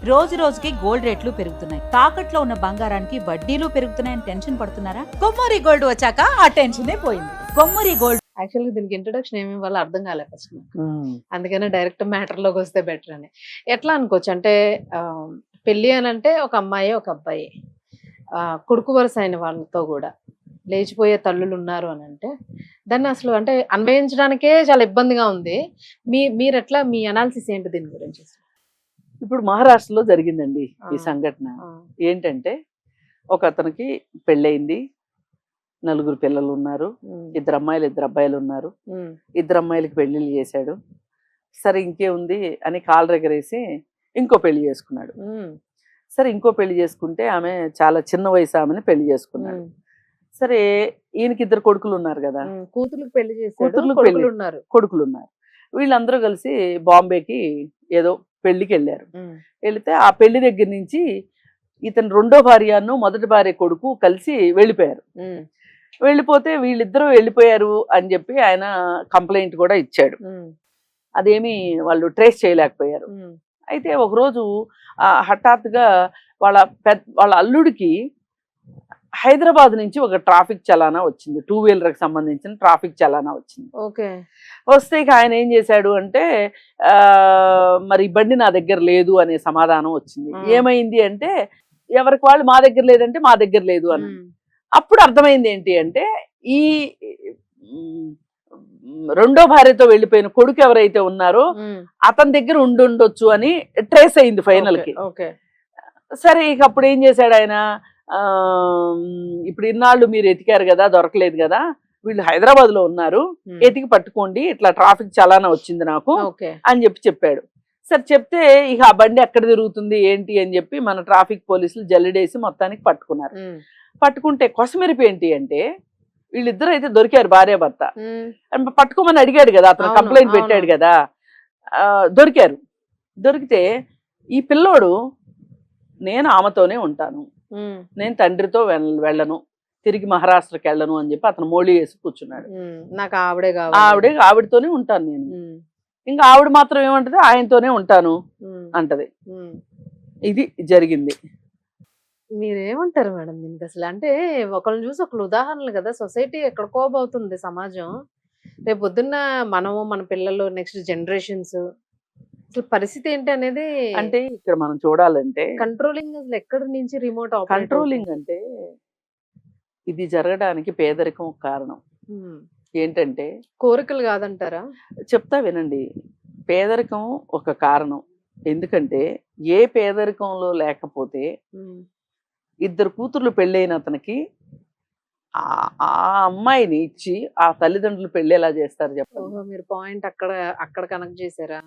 రోజు రోజుకి గోల్డ్ రేట్లు పెరుగుతున్నాయి. తాకట్లో ఉన్న బంగారానికి వడ్డీలు పెరుగుతున్నాయని టెన్షన్ పడుతున్నారా? కొమ్మూరి గోల్డ్ వచ్చాక ఆ టెన్షనే పోయింది. కొమ్మూరి గోల్డ్. యాక్చువల్గా దీనికి ఇంట్రొడక్షన్ ఏమి ఇవ్వాలో అర్థం కాలే ఫస్ట్ అందుకనే డైరెక్ట్ మ్యాటర్ లోకి వస్తే బెటర్ అని ఎట్లా అనుకోవచ్చు అంటే పెళ్లి అని అంటే ఒక అమ్మాయి ఒక అబ్బాయి కొడుకు వరుస అయిన వాళ్ళతో కూడా లేచిపోయే తల్లులు ఉన్నారు అని అంటే దాన్ని అసలు అంటే అన్వయించడానికే చాలా ఇబ్బందిగా ఉంది. మీరు ఎట్లా మీ అనాలిసిస్ ఏంటి దీని గురించి? ఇప్పుడు మహారాష్ట్రలో జరిగిందండి ఈ సంఘటన. ఏంటంటే ఒక అతనికి పెళ్ళయింది, 4 పిల్లలు ఉన్నారు, 2 అమ్మాయిలు 2 అబ్బాయిలు ఉన్నారు. 2 అమ్మాయిలకి పెళ్లిళ్ళు చేశాడు. సరే ఇంకేముంది అని కాలు ఎగరేసి ఇంకో పెళ్లి చేసుకున్నాడు. సరే ఇంకో పెళ్లి చేసుకుంటే ఆమె చాలా చిన్న వయసు ఆమెని పెళ్లి చేసుకున్నాడు. సరే ఈయనకి 2 కొడుకులు ఉన్నారు కదా, కూతుర్లకు పెళ్లి చేశాడు, కొడుకులు ఉన్నారు. వీళ్ళందరూ కలిసి బాంబేకి ఏదో పెళ్లికి వెళ్ళారు. వెళితే ఆ పెళ్లి దగ్గర నుంచి ఇతను రెండో భార్యను మొదటి భార్య కొడుకు కలిసి వెళ్ళిపోయారు. వెళ్ళిపోతే వీళ్ళిద్దరూ వెళ్ళిపోయారు అని చెప్పి ఆయన కంప్లైంట్ కూడా ఇచ్చాడు. అదేమి వాళ్ళు ట్రేస్ చేయలేకపోయారు. అయితే ఒకరోజు హఠాత్తుగా వాళ్ళ అల్లుడికి హైదరాబాద్ నుంచి ఒక ట్రాఫిక్ చలానా వచ్చింది, 2 వీలర్కి సంబంధించిన ట్రాఫిక్ చలానా వచ్చింది. వస్తే ఇక ఆయన ఏం చేశాడు అంటే మరి బండి నా దగ్గర లేదు అనే సమాధానం వచ్చింది. ఏమైంది అంటే ఎవరికి వాళ్ళు మా దగ్గర లేదంటే మా దగ్గర లేదు అని. అప్పుడు అర్థమైంది ఏంటి అంటే ఈ రెండో భార్యతో వెళ్ళిపోయిన కొడుకు ఎవరైతే ఉన్నారో అతని దగ్గర ఉండొచ్చు అని ట్రేస్ అయింది ఫైనల్ కి. సరే ఇక అప్పుడు ఏం చేశాడు ఆయన, ఇప్పుడు ఇన్నాళ్ళు మీరు ఎతికారు కదా, దొరకలేదు కదా, వీళ్ళు హైదరాబాద్ లో ఉన్నారు, ఎతికి పట్టుకోండి, ఇట్లా ట్రాఫిక్ చలానా వచ్చింది నాకు అని చెప్పాడు. సరే చెప్తే ఇక ఆ బండి ఎక్కడ తిరుగుతుంది ఏంటి అని చెప్పి మన ట్రాఫిక్ పోలీసులు జల్లెడేసి మొత్తానికి పట్టుకున్నారు. పట్టుకుంటే కొసమెరిపి ఏంటి అంటే వీళ్ళిద్దరు అయితే దొరికారు, భార్యాభర్త. పట్టుకోమని అడిగాడు కదా అతను, కంప్లైంట్ పెట్టాడు కదా, దొరికారు. దొరికితే ఈ పిల్లోడు నేను ఆమెతోనే ఉంటాను, నేను తండ్రితో వెళ్ళను, తిరిగి మహారాష్ట్రకి వెళ్ళను అని చెప్పి అతను మోళీ వేసి కూర్చున్నాడు. నాకు ఆవిడతోనే ఉంటాను నేను, ఇంకా ఆవిడ మాత్రం ఏమంటది ఆయనతోనే ఉంటాను అంటది. ఇది జరిగింది. మీరేమంటారు మేడం దీనికి? అసలు అంటే ఒకళ్ళని చూసి ఒకళ్ళు ఉదాహరణలు కదా, సొసైటీ ఎక్కడికోబోతుంది సమాజం. రేపు పొద్దున్న మనము మన పిల్లలు నెక్స్ట్ జనరేషన్స్ అసలు పరిస్థితి ఏంటి అనేది అంటే ఇక్కడ మనం చూడాలంటే కంట్రోలింగ్ అసలు ఎక్కడి నుంచి రిమోట్ కంట్రోలింగ్ అంటే ఇది జరగడానికి పేదరికం ఒక కారణం. ఏంటంటే కోరికలు కాదంటారా? చెప్తా వినండి. పేదరికం ఒక కారణం. ఎందుకంటే ఏ పేదరికంలో లేకపోతే 2 కూతుర్లు పెళ్ళైన అతనికి ఆ అమ్మాయిని ఇచ్చి ఆ తల్లిదండ్రులు పెళ్లి ఎలా చేస్తారు చెప్పండి. మీరు పాయింట్ అక్కడ కనెక్ట్ చేశారా?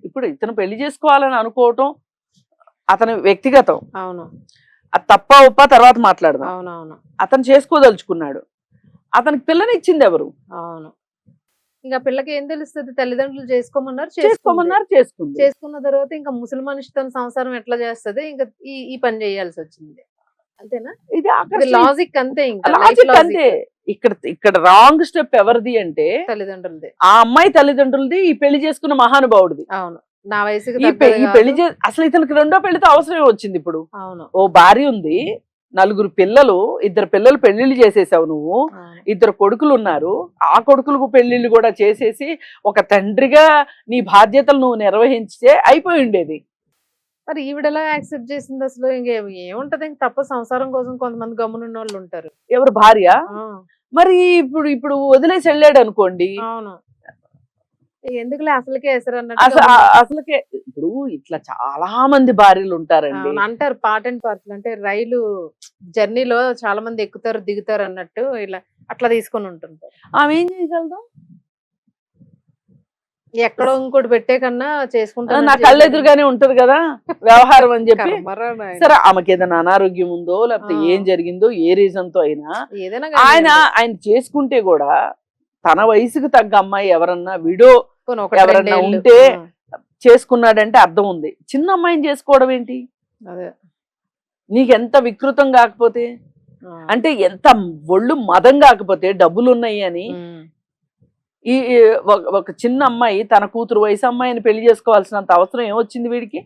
ఇప్పుడు ఇతను పెళ్లి చేసుకోవాలని అనుకోవటం అతని వ్యక్తిగతం. అవును, అది తప్ప ఉప్ప తర్వాత మాట్లాడదాం. అవునవును, అతను చేసుకోదలుచుకున్నాడు. అతనికి పిల్లని ఇచ్చింది ఎవరు? అవును. ఇంకా పిల్లకి ఏం తెలుస్తుంది? తల్లిదండ్రులు చేసుకోమన్నారు, చేసుకున్న తర్వాత ఇంకా ముసలి మనిషితో సంసారం ఎట్లా చేస్తుంది, ఇంకా ఈ పని చేయాల్సి వచ్చింది. అంతేనా? ఇది లాజిక్ అంతే. ఇంకా లాజిక్ అంతే. ఇక్కడ రాంగ్ స్టెప్ ఎవరిది అంటే తల్లిదండ్రులది. ఆ అమ్మాయి తల్లిదండ్రులది, ఈ పెళ్లి చేసుకున్న మహానుభావుడిది. అవును, నా వయసుకి ఈ పెళ్లి అసలు ఇతనికి రెండో పెళ్లితో అవసరమే వచ్చింది. ఇప్పుడు అవును, ఓ భార్య ఉంది, 4 పిల్లలు, 2 పిల్లలు పెళ్లిళ్ళు చేసేసావు నువ్వు, 2 కొడుకులు ఉన్నారు, ఆ కొడుకులకు పెళ్లిళ్ళు కూడా చేసేసి ఒక తండ్రిగా నీ బాధ్యతలు నువ్వు నిర్వహించితే అయిపోయి ఉండేది. మరి ఈవిడెలా యాక్సెప్ట్ చేసింది అసలు? ఇంకేముంటది, ఇంక తప్ప సంసారం కోసం కొంతమంది గమ్మునున్న వాళ్ళు ఉంటారు. ఎవరు? భార్య. మరి ఇప్పుడు వదిలేసి వెళ్ళాడు అనుకోండి. అవును, ఎందుకులే అసలుకే అసలుకే ఇప్పుడు ఇట్లా చాలా మంది భార్యలు ఉంటారండి. అంటారు పార్ట్ అండ్ పార్సల్, అంటే రైలు జర్నీలో చాలా మంది ఎక్కుతారు దిగుతారు అన్నట్టు ఇలా అట్లా తీసుకొని ఉంటుంటారు. ఆమె ఏం చేయగలదు? ఎక్కడో ఇంకోటి పెట్టే కన్నా చేసుకుంటా, నా కళ్ళెదురుగానే ఉంటది కదా వ్యవహారం అని చెప్పి. సరే ఆమెకి ఏదైనా అనారోగ్యం ఉందో లేకపోతే ఏం జరిగిందో ఏ రీజన్ తో అయినా ఆయన చేసుకుంటే కూడా తన వయసుకు తగ్గ అమ్మాయి ఎవరన్నా విడో ఎవరన్నా ఉంటే చేసుకున్నాడంటే అర్థం ఉంది. చిన్న అమ్మాయిని చేసుకోవడం ఏంటి? నీకెంత వికృతం కాకపోతే, అంటే ఎంత ఒళ్ళు మదం కాకపోతే, డబ్బులు ఉన్నాయి అని ఈ ఒక చిన్న అమ్మాయి తన కూతురు వయసు అమ్మాయిని పెళ్లి చేసుకోవాల్సినంత అవసరం ఏమొచ్చింది వీడికి?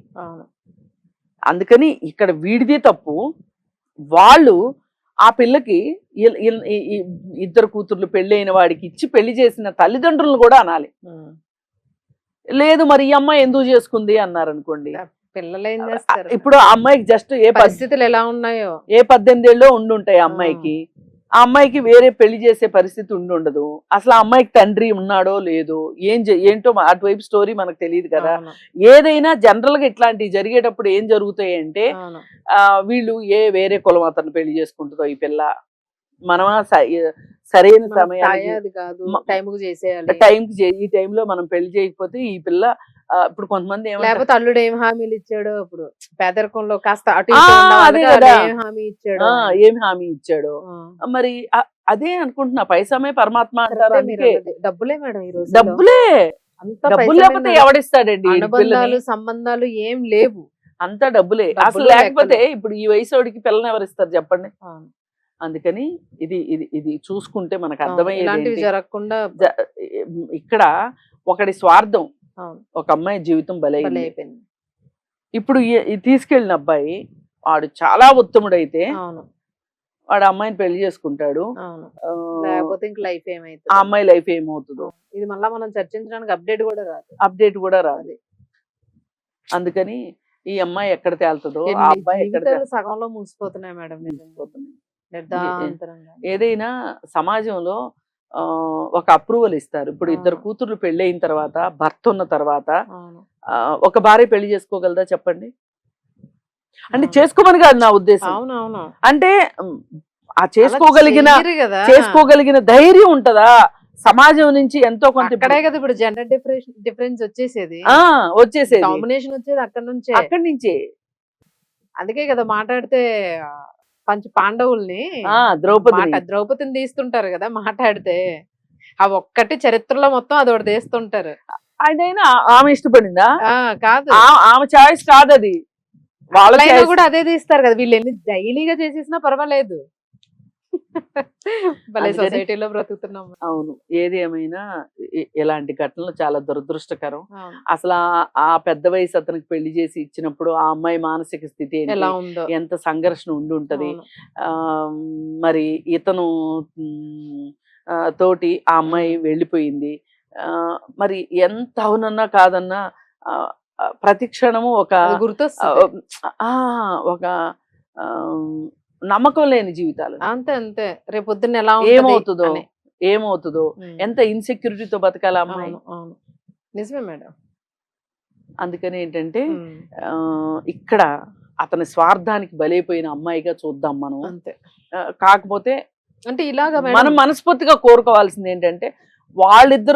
అందుకని ఇక్కడ వీడిది తప్పు. వాళ్ళు ఆ పిల్లకి ఇద్దరు కూతుర్లు పెళ్లి అయిన వాడికి ఇచ్చి పెళ్లి చేసిన తల్లిదండ్రులను కూడా అనాలి. లేదు మరి ఈ అమ్మాయి ఎందుకు చేసుకుంది అన్నారు అనుకోండి, పిల్లలు ఏం చేస్తారు ఇప్పుడు ఆ అమ్మాయికి జస్ట్ పరిస్థితులు ఎలా ఉన్నాయో, 18 ఏళ్ళలో ఉండుంటాయి ఆ అమ్మాయికి. ఆ అమ్మాయికి వేరే పెళ్లి చేసే పరిస్థితి ఉండదు. అసలు ఆ అమ్మాయికి తండ్రి ఉన్నాడో లేదో ఏంటో అటువైపు స్టోరీ మనకు తెలియదు కదా. ఏదైనా జనరల్ గా ఇట్లాంటివి జరిగేటప్పుడు ఏం జరుగుతాయి అంటే వీళ్ళు వేరే కులం అతను పెళ్లి చేసుకుంటుందో ఈ పిల్ల, మనమా సరైన సమయానికి టైంకి ఈ టైంలో మనం పెళ్లి చేయకపోతే ఈ పిల్ల ఇప్పుడు కొంతమంది లేకపోతే అల్లుడు ఏం హామీలు ఇచ్చాడో, ఇప్పుడు పేదరికంలో కాస్త అటు ఏం హామీ ఇచ్చాడో మరి అదే అనుకుంటున్నా. పైసమే పరమాత్మ అంటారు. అందుకే డబ్బులే మేడం ఈ రోజు, డబ్బులు లేకపోతే ఎవడిస్తాడండి? సంబంధాలు ఏం లేవు, అంతా డబ్బులే. అసలు లేకపోతే ఇప్పుడు ఈ వయసుడికి పిల్లని ఎవరిస్తారు చెప్పండి? అందుకని ఇది ఇది ఇది చూసుకుంటే మనకు అర్థమయ్యేది జరగకుండా ఇక్కడ ఒకటి స్వార్థం, ఒక అమ్మాయి జీవితం బలైపోయింది. ఇప్పుడు తీసుకెళ్ళిన అబ్బాయి వాడు చాలా ఉత్తముడైతే వాడు అమ్మాయిని పెళ్లి చేసుకుంటాడు, లేకపోతే ఇంక లైఫ్ ఏమైతుంది, ఆ అమ్మాయి లైఫ్ ఏమవుతుందో ఇది మళ్ళా మనం చర్చించడానికి అప్డేట్ కూడా రాదు. అందుకని ఈ అమ్మాయి ఎక్కడ తేలుతుందో, ఆ అబ్బాయి ఎక్కడ సగంలో ముగిసిపోతున్నాయి మేడం. ఏదైనా సమాజంలో ఒక అప్రూవల్ ఇస్తారు. ఇప్పుడు ఇద్దరు కూతుర్లు పెళ్లి అయిన తర్వాత, భర్త ఉన్న తర్వాత ఒక భార్య పెళ్లి చేసుకోగలదా చెప్పండి? అంటే చేసుకోమని కాదు నా ఉద్దేశం. అంటే ఆ చేసుకోగలిగిన ధైర్యం ఉంటదా సమాజం నుంచి? ఎంతో కొంత ఇక్కడే కదా ఇప్పుడు జెండర్ డిఫరెన్స్ వచ్చేసేది, డామినేషన్ వచ్చేది అక్కడి నుంచే. అందుకే కదా మాట్లాడితే పంచ పాండవుల్ని ద్రౌపదిని తీస్తుంటారు కదా మాట్లాడితే. ఆ ఒక్కటి చరిత్రలో మొత్తం అది ఒకటి తీస్తుంటారు. అదైనా ఆమె ఇష్టపడిందా? కాదు, ఆమె చాయిస్ కాదు అది. వాళ్ళైనా కూడా అదే తీస్తారు కదా. వీళ్ళు ఎన్ని డైలీగా చేసేసినా పర్వాలేదు, సొసైటీలో బ్రతుకుతున్నాం. అవును, ఏది ఏమైనా ఇలాంటి ఘటనలు చాలా దురదృష్టకరం. అసలు ఆ పెద్ద వయసు అతనికి పెళ్లి చేసి ఇచ్చినప్పుడు ఆ అమ్మాయి మానసిక స్థితి ఎలా ఉందో, ఎంత సంఘర్షణ ఉండి ఉంటది. మరి ఇతను తోటి ఆ అమ్మాయి వెళ్ళిపోయింది. మరి ఎంత అవునన్నా కాదన్నా ప్రతి క్షణము ఒక ఒక నమ్మకం లేని జీవితాలు. అంతే రేపొద్దున ఎలా ఏమవుతుందో ఎంత ఇన్సెక్యూరిటీతో బతకాలి అమ్మాయి. నిజమే మేడం. అందుకని ఏంటంటే ఇక్కడ అతని స్వార్థానికి బలైపోయిన అమ్మాయిగా చూద్దాం మనం. అంతే. కాకపోతే అంటే ఇలాగా మనం మనస్ఫూర్తిగా కోరుకోవాల్సింది ఏంటంటే వాళ్ళిద్దరూ